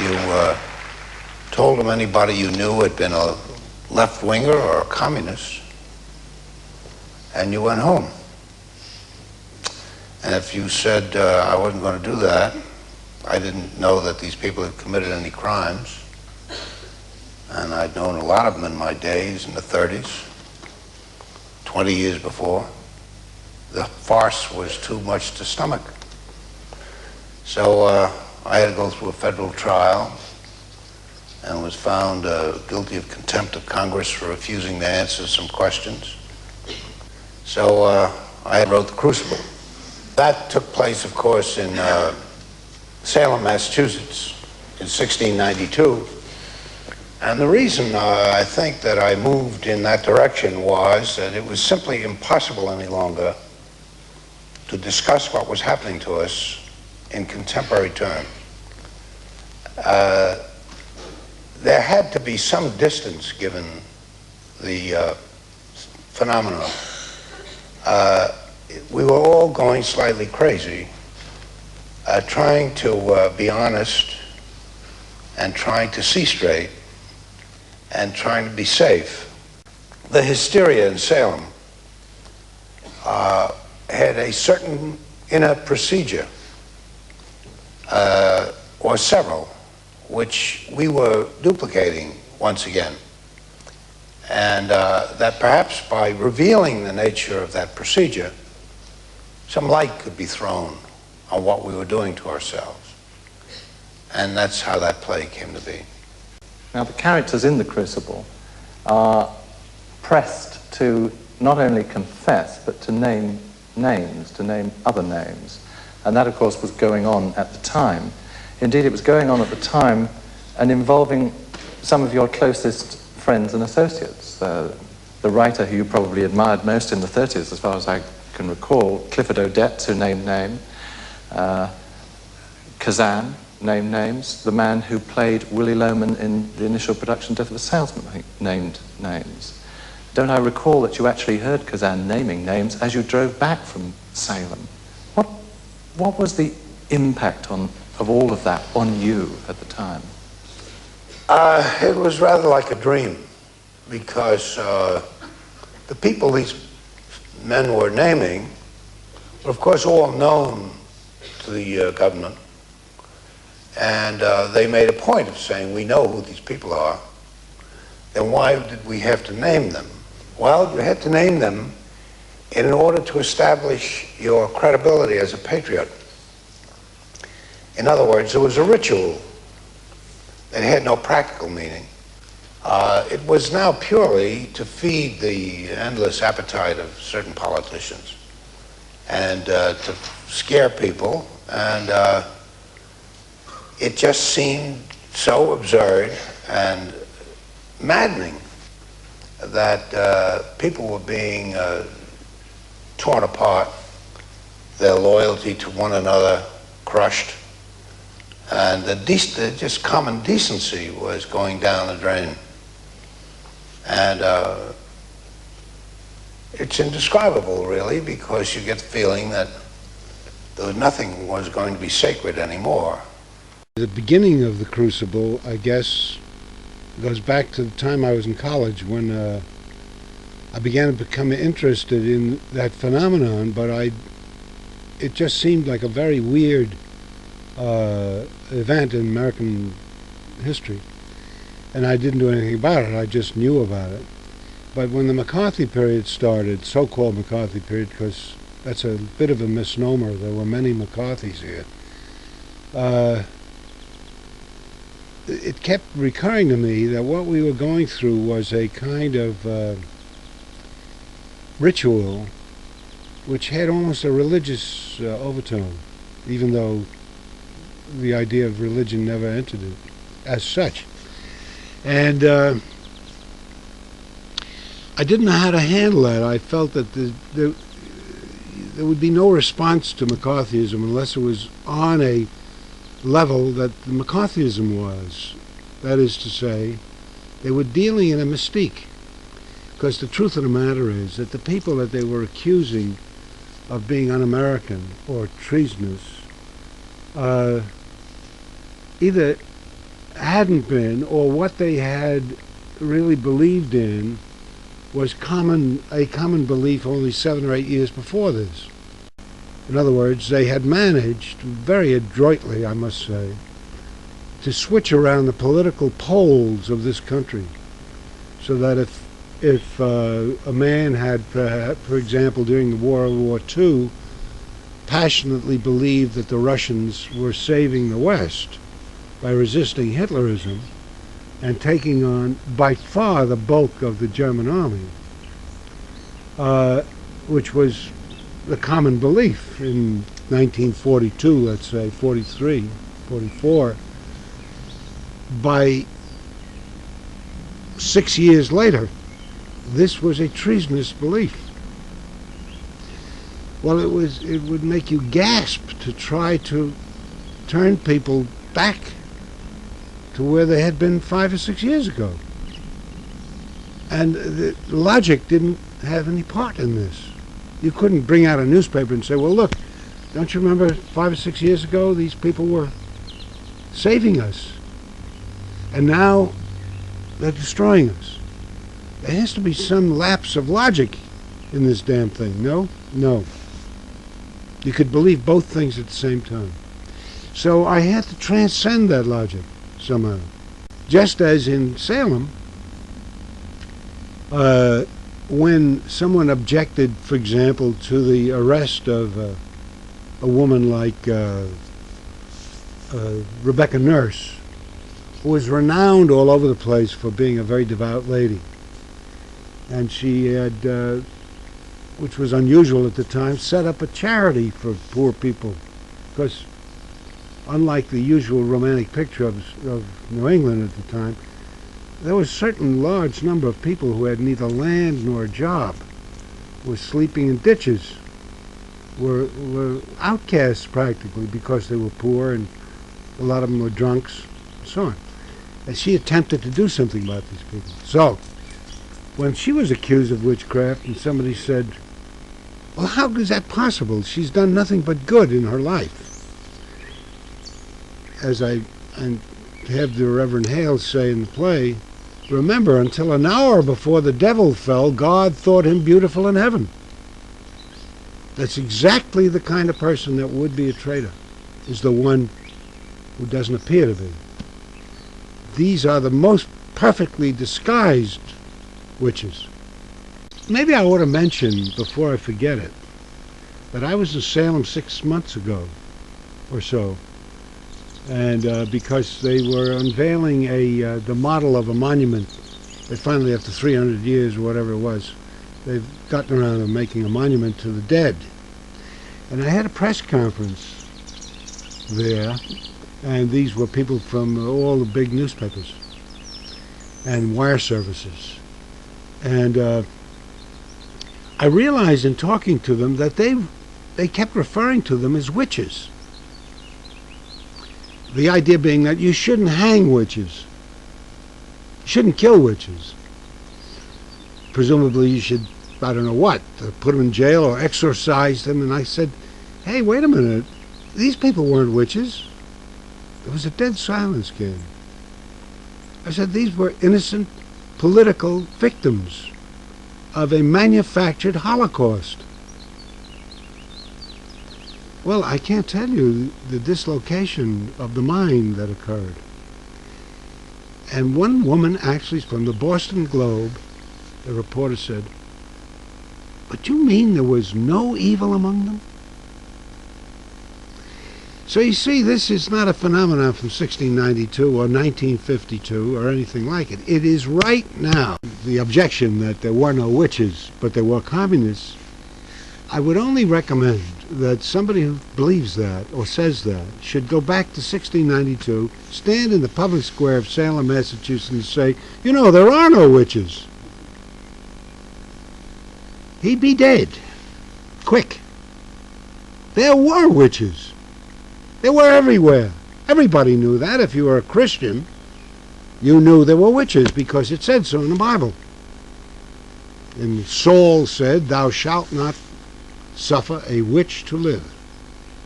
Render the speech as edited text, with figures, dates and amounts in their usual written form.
You told them anybody you knew had been a left-winger or a communist, and you went home. And if you said, I wasn't going to do that, I didn't know that these people had committed any crimes, and I'd known a lot of them in my days in the 30s, 20 years before, the farce was too much to stomach. So I had to go through a federal trial and was found guilty of contempt of Congress for refusing to answer some questions. So I wrote The Crucible. That took place, of course, in Salem, Massachusetts in 1692. And the reason I think that I moved in that direction was that it was simply impossible any longer to discuss what was happening to us in contemporary terms. There had to be some distance given the phenomenon. We were all going slightly crazy, trying to be honest and trying to see straight and trying to be safe. The hysteria in Salem had a certain inner procedure, or several, which we were duplicating once again. And that perhaps by revealing the nature of that procedure, some light could be thrown on what we were doing to ourselves. And that's how that play came to be. Now, the characters in The Crucible are pressed to not only confess, but to name names, to name other names. And that, of course, was going on at the time. Indeed, it was going on at the time and involving some of your closest friends and associates. The writer who you probably admired most in the 30s, as far as I can recall, Clifford Odets, who named name, Kazan, named names. The man who played Willy Loman in the initial production Death of a Salesman, I think, named names. Don't I recall that you actually heard Kazan naming names as you drove back from Salem? What was the impact of all of that on you at the time? It was rather like a dream, because the people these men were naming were, of course, all known to the government. And they made a point of saying, we know who these people are, then why did we have to name them? Well, you had to name them in order to establish your credibility as a patriot. In other words, it was a ritual that had no practical meaning. It was now purely to feed the endless appetite of certain politicians and to scare people, and it just seemed so absurd and maddening that people were being torn apart, their loyalty to one another crushed, and just common decency was going down the drain. And it's indescribable, really, because you get the feeling that nothing was going to be sacred anymore. The beginning of The Crucible, I guess, goes back to the time I was in college when I began to become interested in that phenomenon, but it just seemed like a very weird event in American history. And I didn't do anything about it, I just knew about it. But when the McCarthy period started, so-called McCarthy period, because that's a bit of a misnomer, there were many McCarthys here, it kept recurring to me that what we were going through was a kind of ritual which had almost a religious overtone, even though the idea of religion never entered it as such. And I didn't know how to handle that. I felt that there would be no response to McCarthyism unless it was on a level that the McCarthyism was. That is to say, they were dealing in a mystique. Because the truth of the matter is that the people that they were accusing of being un-American or treasonous either hadn't been, or what they had really believed in, was a common belief only 7 or 8 years before this. In other words, they had managed, very adroitly I must say, to switch around the political poles of this country, so that if a man had, for example, during World War II, passionately believed that the Russians were saving the West by resisting Hitlerism and taking on by far the bulk of the German army, which was the common belief in 1942, let's say, 43, 44, by 6 years later, this was a treasonous belief. Well, it would make you gasp to try to turn people back to where they had been 5 or 6 years ago. And the logic didn't have any part in this. You couldn't bring out a newspaper and say, well, look, don't you remember 5 or 6 years ago these people were saving us, and now they're destroying us. There has to be some lapse of logic in this damn thing, no? No. You could believe both things at the same time. So I had to transcend that logic somehow. Just as in Salem, when someone objected, for example, to the arrest of a woman like Rebecca Nurse, who was renowned all over the place for being a very devout lady, and she had, which was unusual at the time, set up a charity for poor people, because unlike the usual romantic picture of New England at the time, there was a certain large number of people who had neither land nor a job, were sleeping in ditches, were outcasts practically because they were poor, and a lot of them were drunks, and so on. And she attempted to do something about these people. So, when she was accused of witchcraft and somebody said, well, how is that possible? She's done nothing but good in her life. As I have the Reverend Hales say in the play, remember, until an hour before the devil fell, God thought him beautiful in heaven. That's exactly the kind of person that would be a traitor, is the one who doesn't appear to be. These are the most perfectly disguised witches. Maybe I ought to mention, before I forget it, that I was in Salem 6 months ago or so, and because they were unveiling the model of a monument that finally, after 300 years or whatever it was, they've gotten around to making a monument to the dead. And I had a press conference there, and these were people from all the big newspapers and wire services. And I realized in talking to them that they kept referring to them as witches. The idea being that you shouldn't hang witches. You shouldn't kill witches. Presumably you should, I don't know what, put them in jail or exorcise them. And I said, hey, wait a minute. These people weren't witches. There was a dead silence came. I said these were innocent political victims of a manufactured Holocaust. Well, I can't tell you the dislocation of the mind that occurred. And one woman, actually from the Boston Globe, the reporter said, but you mean there was no evil among them? So you see, this is not a phenomenon from 1692 or 1952 or anything like it. It is right now. The objection that there were no witches, but there were communists, I would only recommend that somebody who believes that or says that should go back to 1692, stand in the public square of Salem, Massachusetts, and say, you know, there are no witches. He'd be dead. Quick. There were witches. They were everywhere. Everybody knew that. If you were a Christian, you knew there were witches because it said so in the Bible. And Saul said, thou shalt not suffer a witch to live.